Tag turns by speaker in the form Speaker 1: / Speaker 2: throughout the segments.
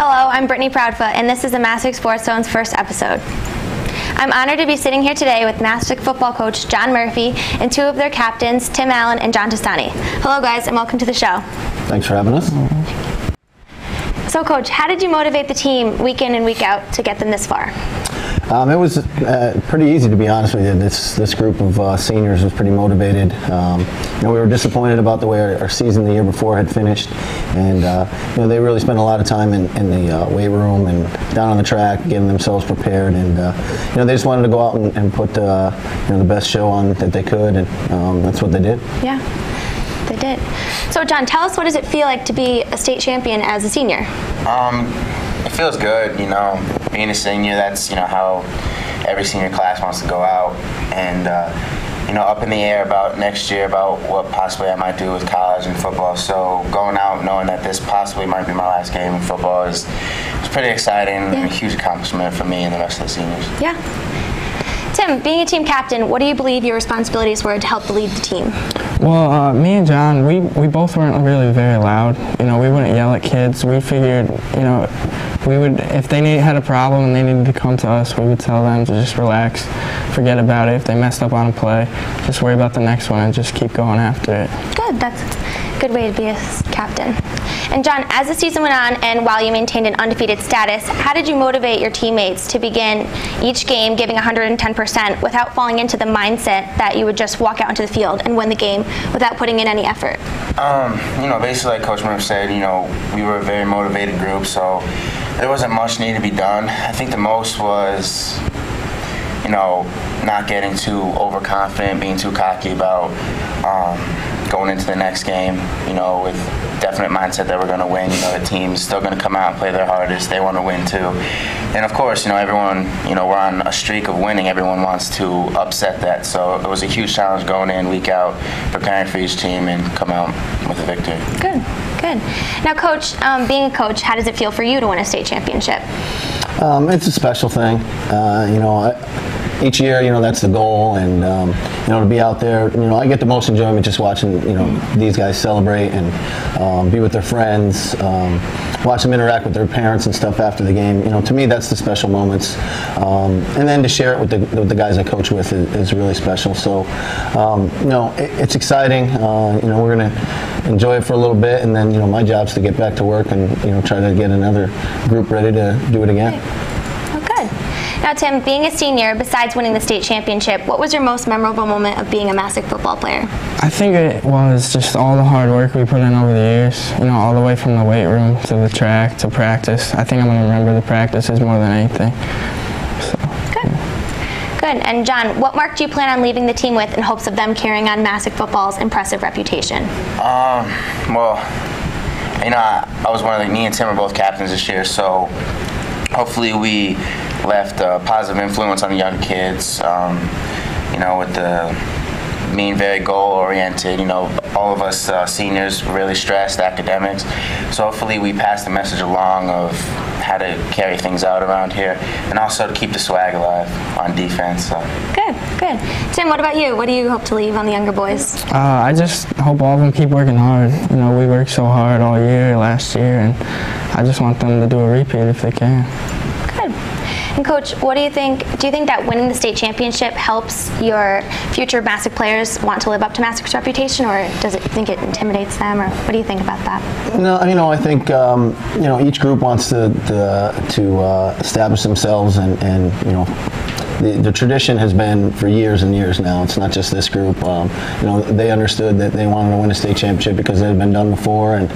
Speaker 1: Hello, I'm Brittany Proudfoot, and this is the Masuk Sports Zone's first episode. I'm honored to be sitting here today with Masuk football coach John Murphy and two of their captains, Tim Allen and John Tostani. Hello, guys, and welcome to the show.
Speaker 2: Thanks for having us.
Speaker 1: So, Coach, how did you motivate the team week in and week out to get them this far?
Speaker 2: It was pretty easy, to be honest with you. This group of seniors was pretty motivated. We were disappointed about the way our season the year before had finished, and they really spent a lot of time in the weight room and down on the track, getting themselves prepared, and they just wanted to go out and put the best show on that they could, and that's what they did.
Speaker 1: Yeah, they did. So, John, tell us, what does it feel like to be a state champion as a senior?
Speaker 3: It feels good, being a senior. That's how every senior class wants to go out, and up in the air about next year, about what possibly I might do with college and football. So going out knowing that this possibly might be my last game in football is pretty exciting and a huge accomplishment for me and the rest of the seniors.
Speaker 1: Yeah. Tim, being a team captain, what do you believe your responsibilities were to help lead the team?
Speaker 4: Well, me and John, we both weren't really very loud. We wouldn't yell at kids. We figured, we would, if they had a problem and they needed to come to us, we would tell them to just relax, forget about it. If they messed up on a play, just worry about the next one and just keep going after it.
Speaker 1: Good. That's a good way to be a captain. And John, as the season went on and while you maintained an undefeated status, how did you motivate your teammates to begin each game giving 110% without falling into the mindset that you would just walk out into the field and win the game without putting in any effort?
Speaker 3: Basically like Coach Murphy said, we were a very motivated group, so there wasn't much need to be done. I think the most was, not getting too overconfident, being too cocky about going into the next game, with definite mindset that we're going to win. The team's still going to come out and play their hardest. They want to win too. And of course, everyone, we're on a streak of winning. Everyone wants to upset that. So it was a huge challenge going in, week out, preparing for each team and come out with a victory.
Speaker 1: Good. Now, Coach, being a coach, how does it feel for you to win a state championship?
Speaker 2: It's a special thing. Each year, that's the goal, and to be out there, I get the most enjoyment just watching, these guys celebrate and be with their friends, watch them interact with their parents and stuff after the game. To me, that's the special moments, and then to share it with the guys I coach with is really special. So, it's exciting. We're gonna enjoy it for a little bit, and then my job's to get back to work and try to get another group ready to do it again.
Speaker 1: Now, Tim, being a senior, besides winning the state championship, what was your most memorable moment of being a Masuk football player?
Speaker 4: I think it was just all the hard work we put in over the years, all the way from the weight room to the track to practice. I think I'm going to remember the practices more than anything. So,
Speaker 1: Good. And John, what mark do you plan on leaving the team with in hopes of them carrying on Masuk football's impressive reputation?
Speaker 3: Well, I was me and Tim are both captains this year, so hopefully we left a positive influence on the young kids, with being very goal-oriented. All of us seniors really stressed academics, so hopefully we passed the message along of how to carry things out around here, and also to keep the swag alive on defense. So. Good.
Speaker 1: Tim, what about you? What do you hope to leave on the younger boys?
Speaker 4: I just hope all of them keep working hard. We worked so hard all year, last year, and I just want them to do a repeat if they can.
Speaker 1: Good. And Coach, what do you think? Do you think that winning the state championship helps your future Masuk players want to live up to Masuk's reputation, or does it think it intimidates them, or what do you think about that?
Speaker 2: No, I think each group wants to establish themselves, and the tradition has been for years and years now. It's not just this group. They understood that they wanted to win a state championship because it had been done before, and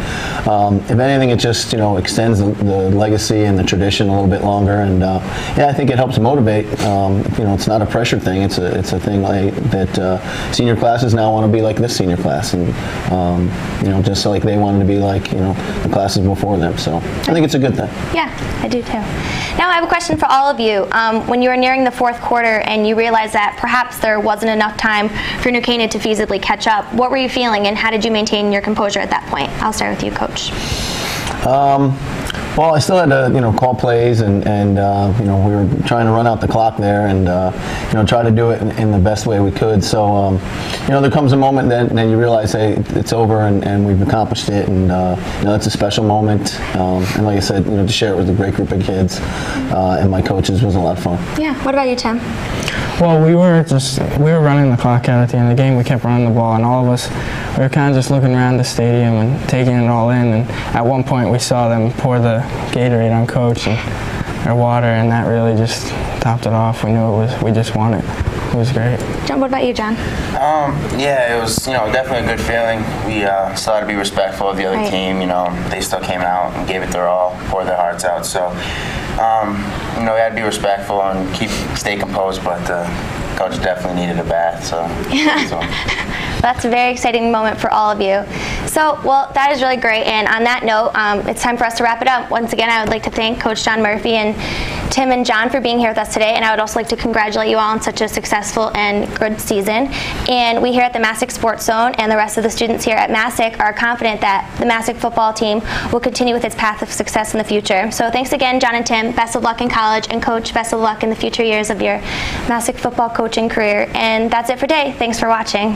Speaker 2: if anything, it just extends the legacy and the tradition a little bit longer. And I think it helps motivate. It's not a pressure thing. It's a thing that senior classes now want to be like this senior class, and just like they wanted to be like the classes before them. So I think it's a good thing.
Speaker 1: Yeah, I do too. Now I have a question for all of you. When you were nearing the fourth quarter and you realized that perhaps there wasn't enough time for New Canaan to feasibly catch up, what were you feeling, and how did you maintain your composure at that point? I'll start with you, Coach.
Speaker 2: Well, I still had to, call plays, and we were trying to run out the clock there, and try to do it in the best way we could. So, there comes a moment then you realize, hey, it's over, and we've accomplished it, and it's a special moment. And like I said, to share it with a great group of kids and my coaches was a lot of fun.
Speaker 1: Yeah. What about you, Tim?
Speaker 4: Well, we were running the clock out at the end of the game. We kept running the ball, and all of us, we were kind of just looking around the stadium and taking it all in. And at one point, we saw them pour the Gatorade on Coach and our water, and that really just topped it off. We knew we just won it. It was great.
Speaker 1: John, what about you, John?
Speaker 3: Yeah, it was definitely a good feeling. We still had to be respectful of the other team. They still came out and gave it their all, poured their hearts out. So, we had to be respectful and stay composed. But coach definitely needed a bath. So.
Speaker 1: That's a very exciting moment for all of you. So, well, that is really great. And on that note, it's time for us to wrap it up. Once again, I would like to thank Coach John Murphy and Tim and John for being here with us today. And I would also like to congratulate you all on such a successful and good season. And we here at the Masuk Sports Zone and the rest of the students here at Masuk are confident that the Masuk football team will continue with its path of success in the future. So thanks again, John and Tim. Best of luck in college. And Coach, best of luck in the future years of your Masuk football coaching career. And that's it for today. Thanks for watching.